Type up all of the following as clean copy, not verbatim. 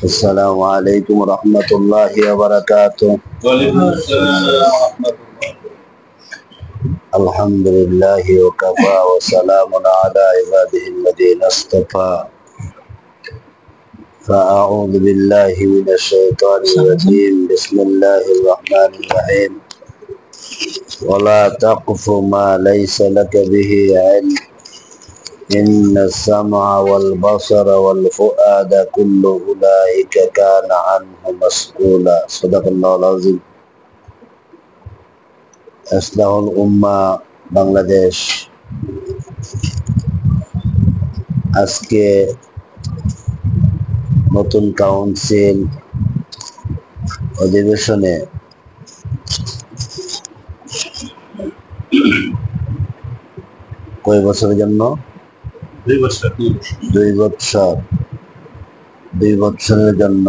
السلام عليكم ورحمة الله وبركاته. وعليكم السلام ورحمة الله. الحمد لله وكفى وسلام على عباده الذين اصطفى. فأعوذ بالله من الشيطان الرجيم. بسم الله الرحمن الرحيم. ولا تقف ما ليس لك به علم إن السمع والبصر والفؤاد كل أولئك كان عنه مسؤولا. صدق الله العظيم. ইসলাহুল উম্মাহ বাংলাদেশ আজকে নতুন কাউন্সিল অধিবেশনে কয় বছরের জন্য 2 বছরের জন্য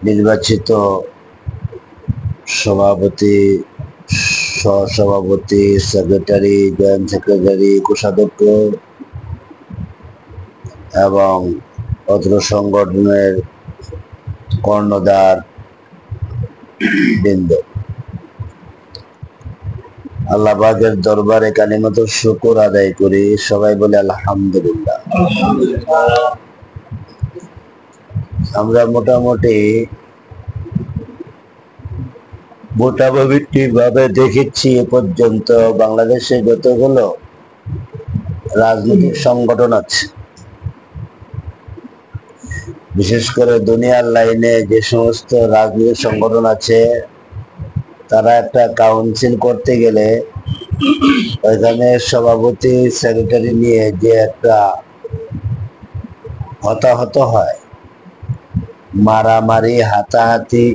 নির্বাচিত সভাপতি, সহসভাপতি, সেক্রেটারি, জয়েন্ট সেক্রেটারি, কোষাধ্যক্ষ এবং অত্র সংগঠনের কর্ণধার বৃন্দ, আল্লাহ পাকের দরবারে কালিমাত শুকর আদায় করি। সবাই বলে আলহামদুলিল্লাহ। আমরা মোটামুটি ভাবে দেখেছি এ পর্যন্ত বাংলাদেশে যতগুলো রাজনৈতিক সংগঠন আছে, বিশেষ করে দুনিয়ার লাইনে যে সমস্ত রাজনৈতিক সংগঠন আছে, তারা একটা কাউন্সিল করতে গেলে ওইখানে সভাপতি সেক্রেটারি নিয়ে যে একটা হতাহত হয়, মারামারি, হাতাহাতি,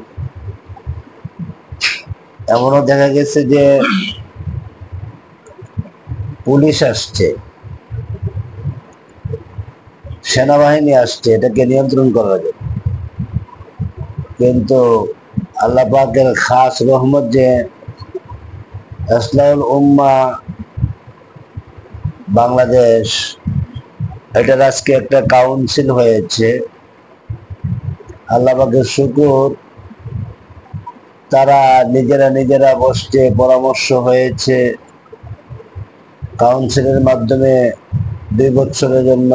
এমনও দেখা গেছে যে পুলিশ আসছে, সেনাবাহিনী আসছে এটাকে নিয়ন্ত্রণ করার জন্য। কিন্তু আল্লাহ পাকের খাস রহমত যে ইসলাহুল উম্মাহ বাংলাদেশ, এটার আজকে একটা কাউন্সিল হয়েছে। আল্লাহ পাকের শুকর, তারা নিজেরা বসছে, পরামর্শ হয়েছে। কাউন্সিলের মাধ্যমে 2 বছরের জন্য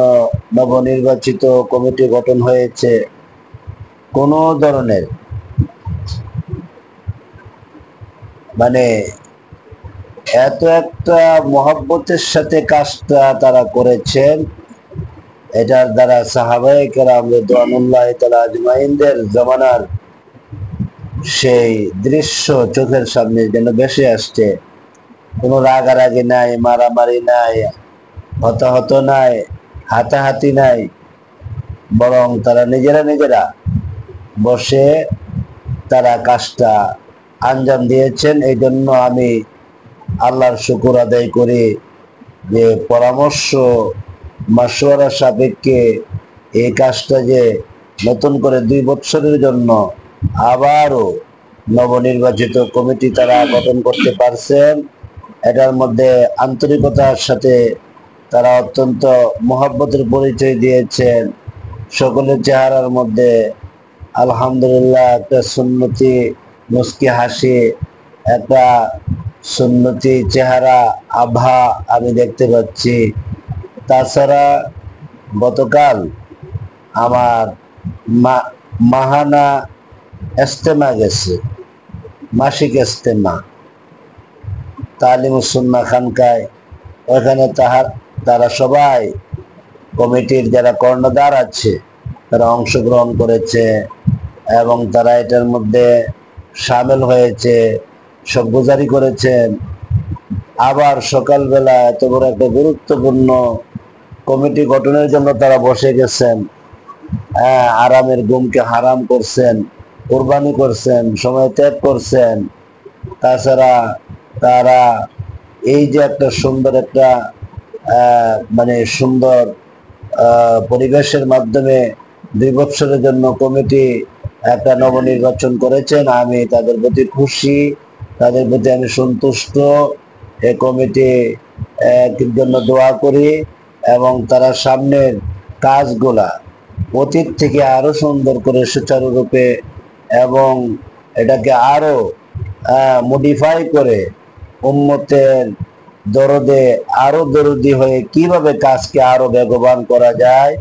নবনির্বাচিত কমিটি গঠন হয়েছে। কোনো ধরনের মানে এত একটা মহব্বতের সাথে কাজটা তারা করেছেন, এটার দ্বারা সাহাবায়ে কেরাম রিদওয়ানুল্লাহ তাআলা আজমাইনদের জমানার সেই দৃশ্য চোখের সামনে যেন ভেসে আসছে। কোনো রাগারাগি নাই, মারামারি নাই, হতাহত নাই, হাতাহাতি নাই, বরং তারা নিজেরা বসে তারা কাজটা আঞ্জাম দিয়েছেন। এই জন্য আমি আল্লাহর শুকর আদায় করি যে পরামর্শ মাশওয়ারা সাপেক্ষে এই কাজটা যে নতুন করে 2 বছরের জন্য আবারও নবনির্বাচিত কমিটি তারা গঠন করতে পারছেন। এটার মধ্যে আন্তরিকতার সাথে তারা অত্যন্ত মহব্বতের পরিচয় দিয়েছেন। সকলের চেহারার মধ্যে আলহামদুলিল্লাহ একটা সুন্নতি মুস্কি হাসি, একটা সুন্নতি চেহারা আভা আমি দেখতে পাচ্ছি। তাছাড়া গতকাল আমার মাহানা ইজতেমা গেছে, মাসিক ইজতেমা তালিমুস সুন্নাহ খানকায়। ওখানে তারা সবাই কমিটির যারা কর্ণধার আছে তারা অংশগ্রহণ করেছে এবং তারা এটার মধ্যে সামিল হয়েছে, সভ্যজারি করেছেন। আবার সকালবেলা এত বড় একটা গুরুত্বপূর্ণ কমিটি গঠনের জন্য তারা বসে গেছেন। আরামের ঘুমকে হারাম করছেন, কোরবানি করছেন, সময় ত্যাগ করছেন। তাছাড়া তারা এই যে একটা সুন্দর একটা মানে সুন্দর পরিবেশের মাধ্যমে 2 বছরের জন্য কমিটি একটা নবনির্বাচন করেছেন, আমি তাদের প্রতি খুশি, তাদের প্রতি আমি সন্তুষ্ট। এই কমিটি জন্য দোয়া করি এবং তারা সামনের কাজগুলা অতীত থেকে আরো সুন্দর করে সুচারুরূপে এবং এটাকে আরো মডিফাই করে উম্মতের দরদে আরো দরদি হয়ে কিভাবে কাজকে আরো বেগবান করা যায়,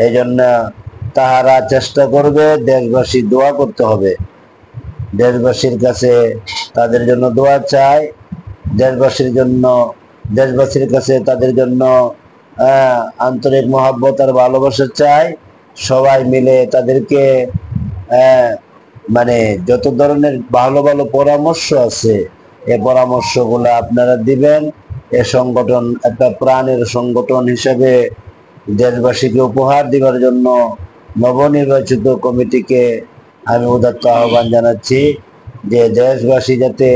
এই জন্য তাহারা চেষ্টা করবে। দেশবাসী দোয়া করতে হবে, দেশবাসীর কাছে তাদের জন্য দোয়া চাই, দেশবাসীর কাছে তাদের জন্য আন্তরিক মহব্বত আর ভালোবাসা চাই। সবাই মিলে তাদেরকে মানে যত ধরনের ভালো ভালো পরামর্শ আছে এই পরামর্শগুলো আপনারা দিবেন। এ সংগঠন একটা প্রাণের সংগঠন হিসেবে দেশবাসীকে উপহার দিবার জন্য নবনির্বাচিত কমিটিকে আমি উদাত্ত আহ্বান জানাচ্ছি যে দেশবাসী যাতে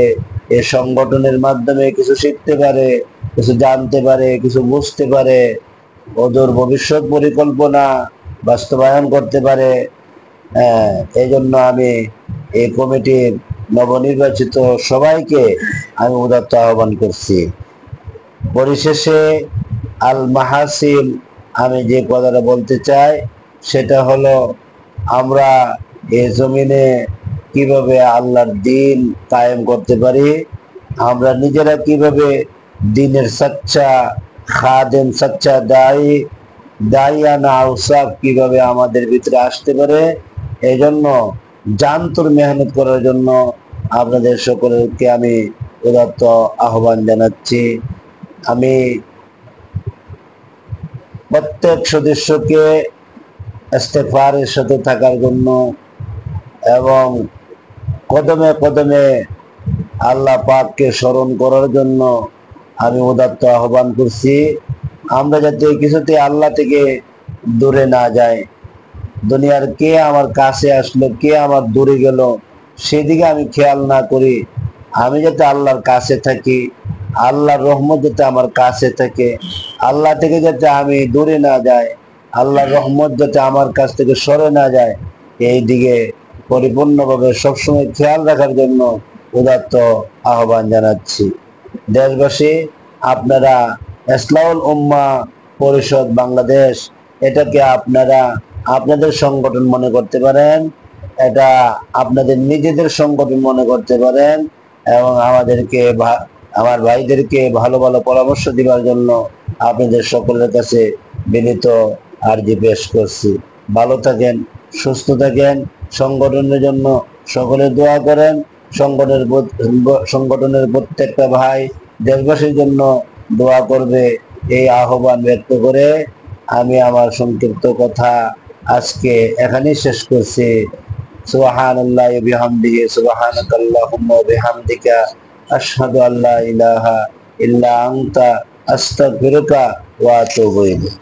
এই সংগঠনের মাধ্যমে কিছু শিখতে পারে, কিছু জানতে পারে, কিছু বুঝতে পারে, ওদের ভবিষ্যৎ পরিকল্পনা বাস্তবায়ন করতে পারে। এই জন্য আমি এই কমিটির নবনির্বাচিত সবাইকে আমি উদাত্ত আহ্বান করছি। পরিশেষে আল মাহাসিল, আমি যে কথাটা বলতে চাই সেটা হলো আমরা এই জমিনে কিভাবে আল্লাহর দিন কায়েম করতে পারি, আমরা নিজেরা কিভাবে দিনের সচ্চা খাদেম, সচ্চা দাইয়ানা আউসাফ কিভাবে আমাদের ভিতরে আসতে পারে, এই জন্য জানতর মেহনত করার জন্য আপনাদের সকলকে আমি উদাত্ত আহ্বান জানাচ্ছি। আমি প্রত্যেক সদস্যকে ইস্তেগফারের সাথে থাকার জন্য এবং কদমে কদমে আল্লাহ পাককে স্মরণ করার জন্য আমি উদাত্ত আহ্বান করছি। আমরা যাতে কিছুতে আল্লাহ থেকে দূরে না যাই, দুনিয়ার কে আমার কাছে আসলো কে আমার দূরে গেল সেদিকে আমি খেয়াল না করি। আমি যাতে আল্লাহর কাছে থাকি, আল্লাহর রহমত যাতে আমার কাছে থাকে, আল্লাহ থেকে যাতে আমি দূরে না যাই, আল্লাহর রহমত যাতে আমার কাছ থেকে সরে না যায়, এই দিকে পরিপূর্ণভাবে সবসময় খেয়াল রাখার জন্য উদাত্ত আহ্বান জানাচ্ছি। দেশবাসী, আপনারা ইসলাহুল উম্মাহ পরিষদ বাংলাদেশ এটাকে আপনারা আপনাদের সংগঠন মনে করতে পারেন, এটা আপনাদের নিজেদের সংগঠন মনে করতে পারেন এবং আমার ভাইদেরকে ভালো ভালো পরামর্শ দেওয়ার জন্য আপনাদের সকলের কাছে বিনীত আরজি পেশ করছি। ভালো থাকেন, সুস্থ থাকেন, সংগঠনের জন্য সকলে দোয়া করেন। সংগঠনের প্রত্যেকটা ভাই দেশবাসীর জন্য দোয়া করবে, এই আহ্বান ব্যক্ত করে আমি আমার সংক্ষিপ্ত কথা আজকে এখানেই শেষ করছি। সুবহানাল্লাহি ওয়া বিহামদিহি, সুবহানাকাল্লাহুম্মা ওয়া বিহামদিকা, আশহাদু আল্লা ইলাহা ইল্লা আনতা, আস্তাগফিরুকা ওয়া আতুবু ইলাইক।